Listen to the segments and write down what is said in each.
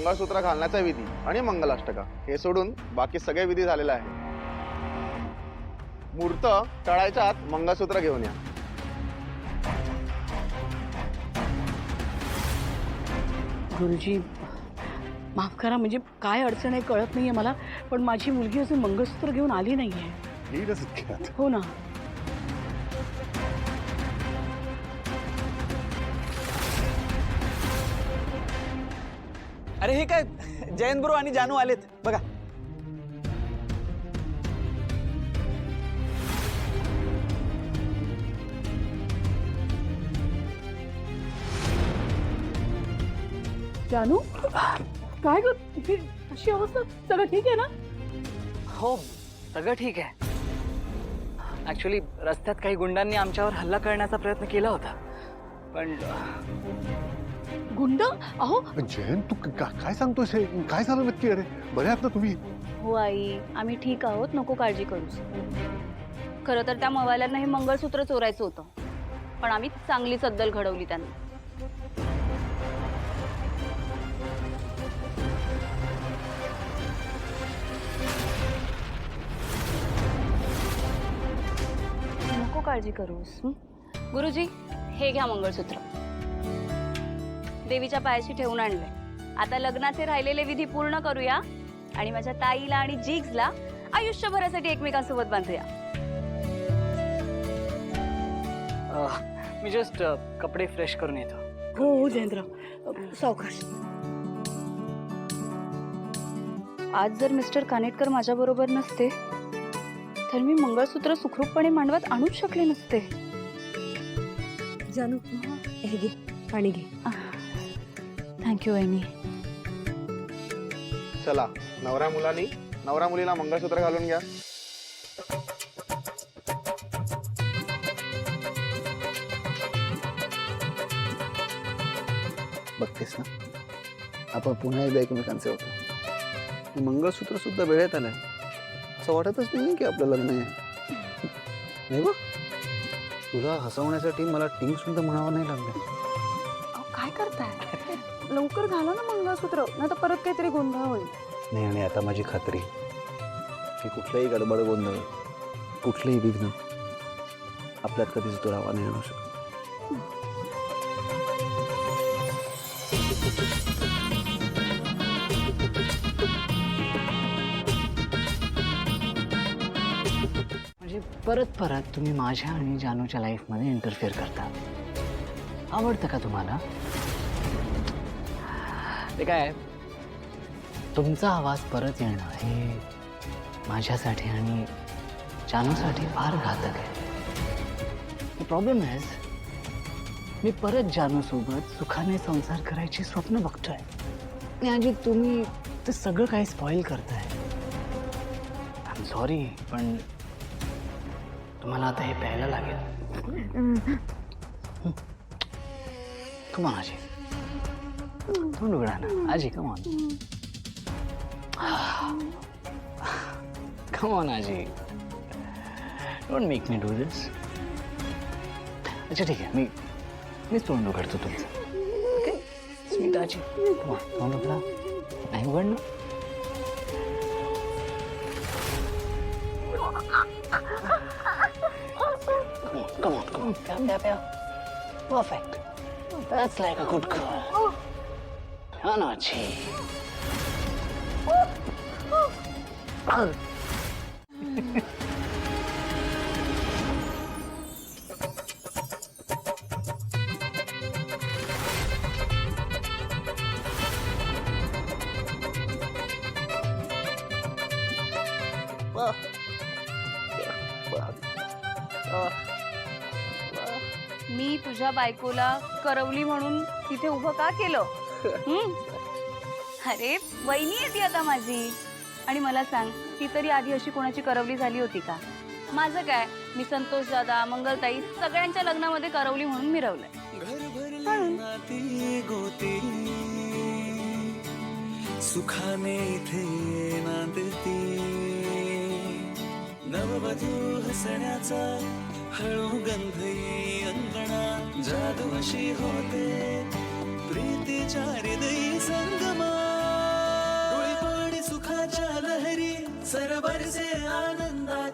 मंगळसूत्र घालण्याचा विधी आणि मंगलाष्टका हे सोडून बाकी सगळे विधी झालेले आहे. मुहूर्त टळायच्या आत मंगळसूत्र घेऊन या. गुरुजी माफ करा, म्हणजे काय अडचण आहे कळत नाहीये मला, पण माझी मुलगी अजून मंगळसूत्र घेऊन आली नाहीये. हो ना. अरे हे काय, जयंत ब्रो आणि जानू आलेत बघा. जानू काय ग, तुझी अशी अवस्था, सगळं ठीक आहे ना? हो सगळं ठीक आहे. ऍक्च्युली रस्त्यात काही गुंडांनी आमच्यावर हल्ला करण्याचा प्रयत्न केला होता, पण गुंड? अहो जयंत तू काय सांगतोस? काय झालं नक्की? अरे बरे आहात ना तुम्ही? हो आई, आम्ही ठीक आहोत, नको काळजी करूस. खरं तर त्या मवाल्यांना हे मंगळसूत्र चोरायचं होतं, पण आम्ही चांगली सद्दल घडवली त्यांना. नको काळजी करूस. गुरुजी, हे घ्या मंगळसूत्र. देवीच्या पायाशी ठेवून आणलंय. आता लग्नाचे राहिलेले विधी पूर्ण करूया आणि माझ्या ताईला आणि जिग्सला आयुष्यभरासाठी एकमेकांसोबत बांधूया. मी जस्ट कपडे फ्रेश करून येतो. हो हो जयेंद्र, सावकाश. आज जर मिस्टर कानेटकर माझ्या बरोबर नसते तर मी मंगळसूत्र सुखरूपपणे मांडवात आणूच शकले नसते. जानू हे घे, पाणी घे. थँक्यू वहिनी. चला, नवरा मुलीला मंगळसूत्र घालून घ्या. बघतेस ना, आपण पुन्हा एकदा एकमेकांचे होतो. मंगळसूत्र सुद्धा वेळेत आलंय. असं वाटतच नाही की आपलं लग्न आहे. नाही बघ, तुला हसवण्यासाठी मला टिंग सुद्धा म्हणावं नाही लागलं. काय करताय? लवकर घाला ना मंगळसूत्र, नाही तर परत काहीतरी गोंधळ होईल. नाही, आणि आता माझी खात्री की कुठलाही गडबड गोंधळ, कुठलंही विघ्न आपल्यात कधीच दुरावा नाही आणू शकत. म्हणजे परत परत तुम्ही माझ्या आणि जानूच्या लाईफमध्ये इंटरफेअर करता. आवडतं का तुम्हाला? ते काय, तुमचा आवाज परत येणं हे माझ्यासाठी आणि जानूसाठी फार घातक आहे. प्रॉब्लेम आहे, मी परत जानूसोबत सुखाने संसार करायची स्वप्न बघतोय आणि आजी तुम्ही ते सगळं काही स्पॉइल करताय. आय एम सॉरी, पण तुम्हाला आता हे प्यायला लागेल. कम ऑन आजी, तोंड उघडा ना आजी. कम ऑन, कम ऑन आजी, डोंट मेक मी डू दिस. अच्छा ठीक आहे, मीच तोंड उघडतो तुमचं. ओके स्वीट आजी, कम ऑन, तोंड उघडा. नाही उघडणं? Come on. प्या. Perfect. That's like a good girl. Anachi. मी तुझ्या बायकोला करवली म्हणून तिथे उभं का केलं? अरे वहिनी आहे ती आता माझी. आणि मला सांग, ती तरी आधी अशी कोणाची करवली झाली होती का? माझं काय, मी संतोष दादा, मंगलताई सगळ्यांच्या लग्नामध्ये करवली म्हणून मिरवलंय. सुखाने इथे नांदती, नववधू हसण्याचा हळू गंध अंगणा, जादू अशी होते प्रीतीच्या हृदयी संगमा.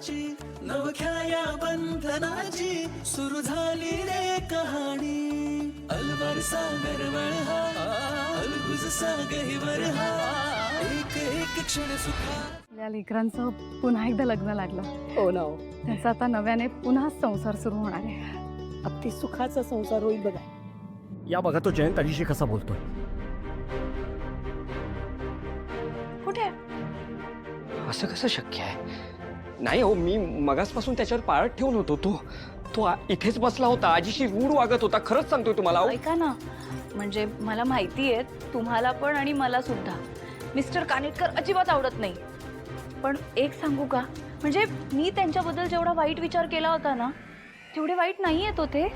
प्रेमाची नवख्या या बंधनाची सुरू झाली रे कहाणी अलवार सागर वळहा अलगुज सागहीवर हा एक एक क्षण सुखा आपल्या लेकरांचं पुन्हा एकदा लग्न लागलं. हो ना. त्याचा आता नव्याने पुन्हा संसार सुरू होणार आहे. अगदी सुखाचा संसार होईल बघा. या बघा तो जयंत आजीशी कसा बोलतोय. कुठे असं कसं शक्य आहे. नाही हो, मी मगासपासून त्याच्यावर पाळत ठेवून होतो. तो इथेच बसला होता, आजीशी रूढ वागत होता. खरंच सांगतोय तुम्हाला. अहो, ऐका ना, म्हणजे मला माहिती आहे तुम्हाला पण आणि मला सुद्धा मिस्टर कानेटकर अजिबात आवडत नाही. पण एक सांगू का, म्हणजे मी त्यांच्याबद्दल जेवढा वाईट विचार केला होता ना तेवढे वाईट नाही आहेत ते.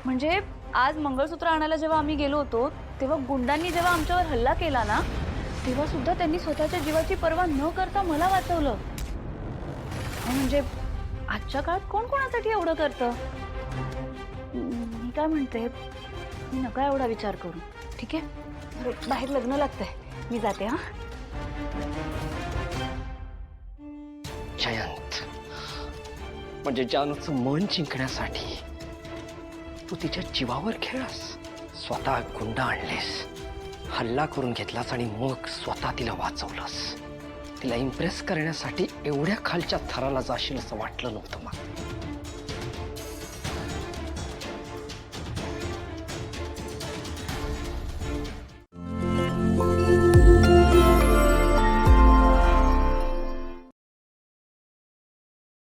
म्हणजे आज मंगळसूत्र आणायला जेव्हा आम्ही गेलो होतो तेव्हा गुंडांनी जेव्हा आमच्यावर हल्ला केला ना तेव्हा सुद्धा त्यांनी स्वतःच्या जीवाची पर्वा न करता मला वाचवलं. म्हणजे आजच्या काळात कोण कोणासाठी एवढं करतं. मी काय म्हणते, मी नका एवढा विचार करू. ठीक आहे, बाहेर लग्न लागतंय, मी जाते. हा, जयंत म्हणजे जानूचं मन जिंकण्यासाठी तू तिच्या जीवावर खेळलास. स्वतः गुंड आणलेस, हल्ला करून घेतलास आणि मग स्वतः तिला वाचवलंस. तिला इम्प्रेस करण्यासाठी एवढ्या खालच्या थराला जाशील असं वाटलं नव्हतं मला.